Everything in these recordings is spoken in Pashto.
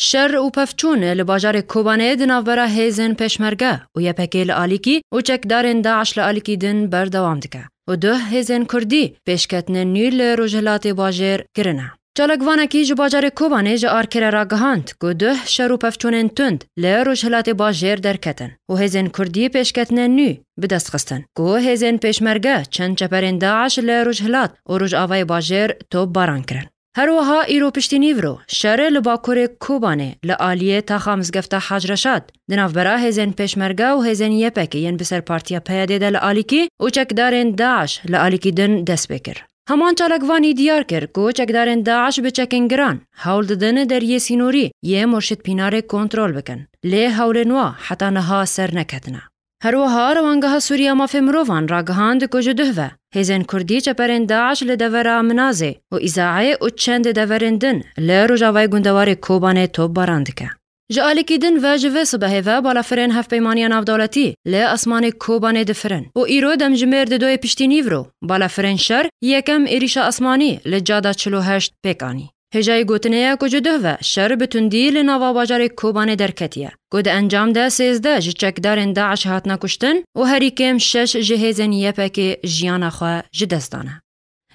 شر و پفچون لباجار کوبانه دنابرا هیزن پشمرگه و یپکی لآلیکی و چکدارن داعش لآلیکی دن بردوام دکه. و ده هیزن کردی پیشکتن نیل روجهلات باجر کرنه. جالگوانکی جباجار کوبانه جا آرکر را گهاند که ده شر و پفچونن تند لروجهلات باجر درکتن و هیزن کردی پیشکتن نیل بدست خستن که هیزن پشمرگه چند چپرن داعش لروجهلات و روج آوای باجر توب باران کرن. هر وها ایرو پشتینی ورو شر لباکور کوبانه لآلیه تا خامزگفته حجرشاد دناف برا هزین پشمرگه و هزین یپکی ین بسر پارتیا پیاده ده لآلیکی و چکدارن داعش لآلیکی دن دست بکر. همان چالکوانی دیار کر که چکدارن داعش بچکنگران حول ددن در یه سینوری یه مرشد پینار کنترل بکن. لی حول نوا حتی نها سر نکتنه. هر وها روانگاه سوریا مافی مروان را گهاند که جدهوه. هیزن کردی چپرن داعش لدورا منازه و ازاعه و چند دورندن لروجاوی گندوار کوبانه توب باراندکه. جالیکی دن و جوه صبحه و بالا فرن هف پیمانی نافدولتی ل اسمان کوبانه دفرن و ایرو دم جمر دوی پشتینی ورو بالا فرن شر یکم ایریشا اسمانی لجادا 48 پیکانی. هجای گوتنیا که جدهوه شر بتندی لنوا باجار کوبانه درکتیه. گود انجام ده 13 چکدارن داعش هات نکشتن و هری کم 6 جهیزن یپک جیانا خواه جدستانه.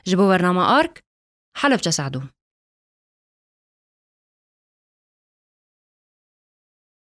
جبو برنامه آرک حلب چه سعدو.